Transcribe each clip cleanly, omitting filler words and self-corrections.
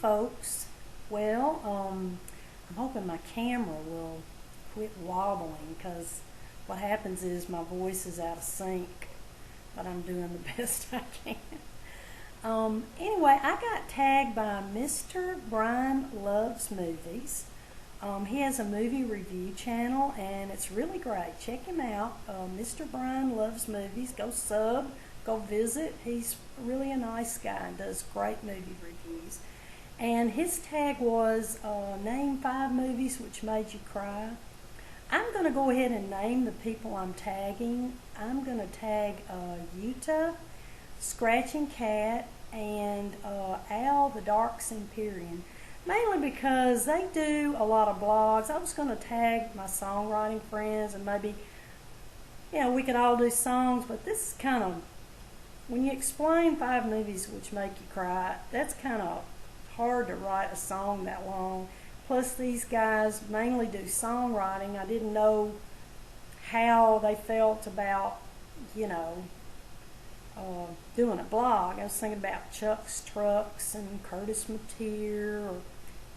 folks. Well, I'm hoping my camera will quit wobbling, because what happens is my voice is out of sync, but I'm doing the best I can. Anyway, I got tagged by Mr. Brian Loves Movies. He has a movie review channel, and it's really great. Check him out, Mr. Brian Loves Movies. Go sub, go visit. He's really a nice guy and does great movie reviews. And his tag was, name 5 movies which made you cry. I'm going to go ahead and name the people I'm tagging. I'm going to tag Utah, Scratchingcat, and Al TheDarksEmpyrean. Mainly because they do a lot of blogs. I was going to tag my songwriting friends, and maybe, we could all do songs, but this is kind of, when you explain 5 movies which make you cry, that's kind of hard to write a song that long. Plus, these guys mainly do songwriting. I didn't know how they felt about, doing a blog. I was thinking about Chuck's Trucks and Curtis Mateer or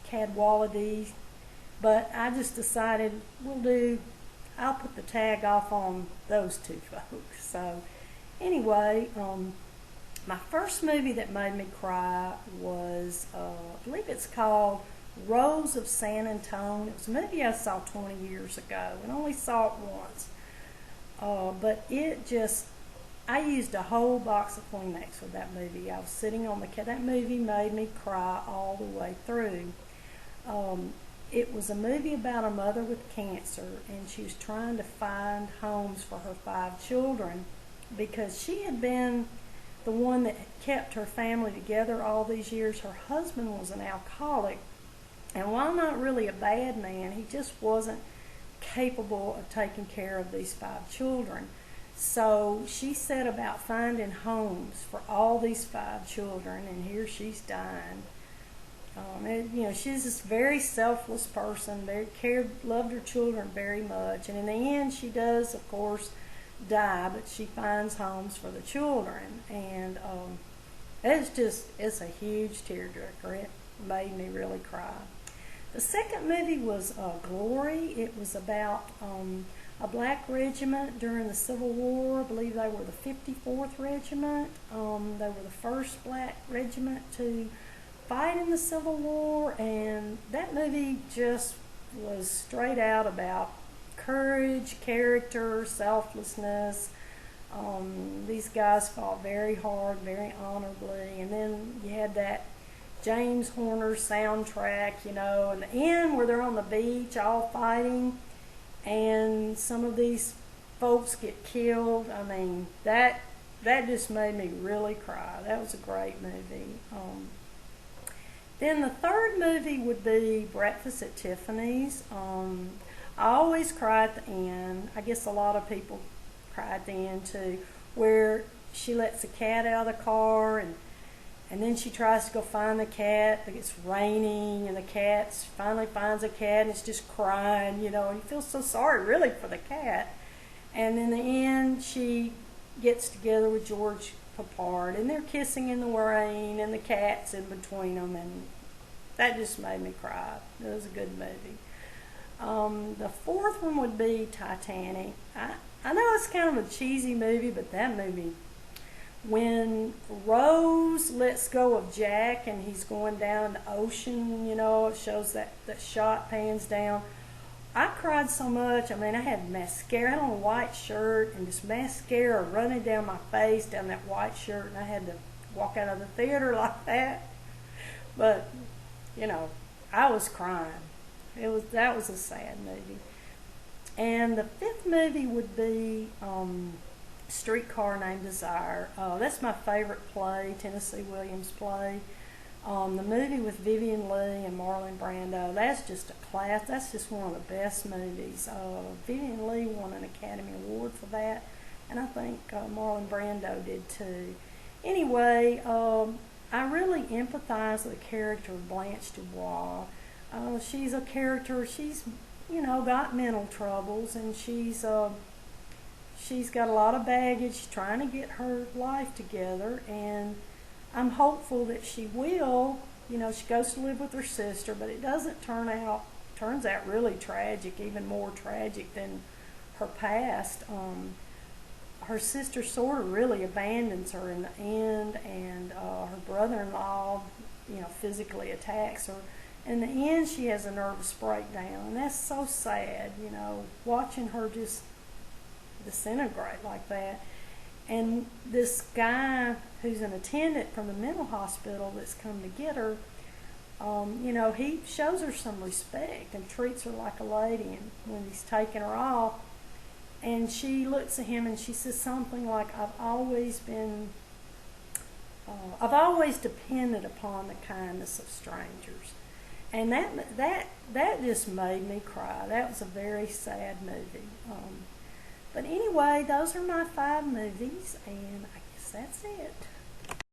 Cadwallaby, but I just decided I'll put the tag off on those 2 folks. So anyway, my first movie that made me cry was, I believe it's called Rose of San Antone. It was a movie I saw 20 years ago and only saw it once, but I used a whole box of Kleenex for that movie. I was sitting on the couch. That movie made me cry all the way through. It was a movie about a mother with cancer, and she was trying to find homes for her 5 children, because she had been the one that kept her family together all these years. Her husband was an alcoholic, and while not really a bad man, he just wasn't capable of taking care of these 5 children. So she set about finding homes for all these 5 children, and here she's dying. She's this very selfless person, loved her children very much, and in the end she does, of course, die, but she finds homes for the children, and it's a huge tearjerker. It made me really cry. The second movie was Glory. It was about a black regiment during the Civil War. I believe they were the 54th Regiment. They were the first black regiment to fight in the Civil War, and that movie just was straight out about courage, character, selflessness. These guys fought very hard, very honorably, and then you had that James Horner soundtrack, in the end where they're on the beach all fighting, and some of these folks get killed. I mean, that just made me really cry. That was a great movie. Then the third movie would be Breakfast at Tiffany's. I always cry at the end. I guess a lot of people cry at the end too, where she lets the cat out of the car, and then she tries to go find the cat. It's raining, and the cat finally finds a cat, and it's just crying, and you feel so sorry really for the cat. And in the end, she gets together with George Papard, and they're kissing in the rain, and the cat's in between them, and that just made me cry. It was a good movie. The fourth one would be Titanic. I know it's kind of a cheesy movie, but that movie, when Rose lets go of Jack and he's going down the ocean, it shows that shot pans down. I cried so much. I mean, I had mascara. I had on a white shirt, and this mascara running down my face, down that white shirt, and I had to walk out of the theater like that. But, I was crying. That was a sad movie. And the fifth movie would be Streetcar Named Desire. That's my favorite play, Tennessee Williams play. The movie with Vivien Leigh and Marlon Brando, that's just a class. That's just one of the best movies. Vivien Leigh won an Academy Award for that, and I think Marlon Brando did too. Anyway, I really empathize with the character of Blanche Dubois. She's a character, she's, got mental troubles, and she's got a lot of baggage trying to get her life together, and I'm hopeful that she will you know, she goes to live with her sister, but it doesn't turns out really tragic, even more tragic than her past. Her sister sort of really abandons her in the end, and her brother-in-law, you know, physically attacks her. In the end, she has a nervous breakdown, and that's so sad, you know, watching her just disintegrate like that. And this guy who's an attendant from the mental hospital that's come to get her, you know, he shows her some respect and treats her like a lady. And when he's taking her off, and she looks at him and she says something like, I've always depended upon the kindness of strangers. And that just made me cry. That was a very sad movie. But anyway, those are my 5 movies, and I guess that's it.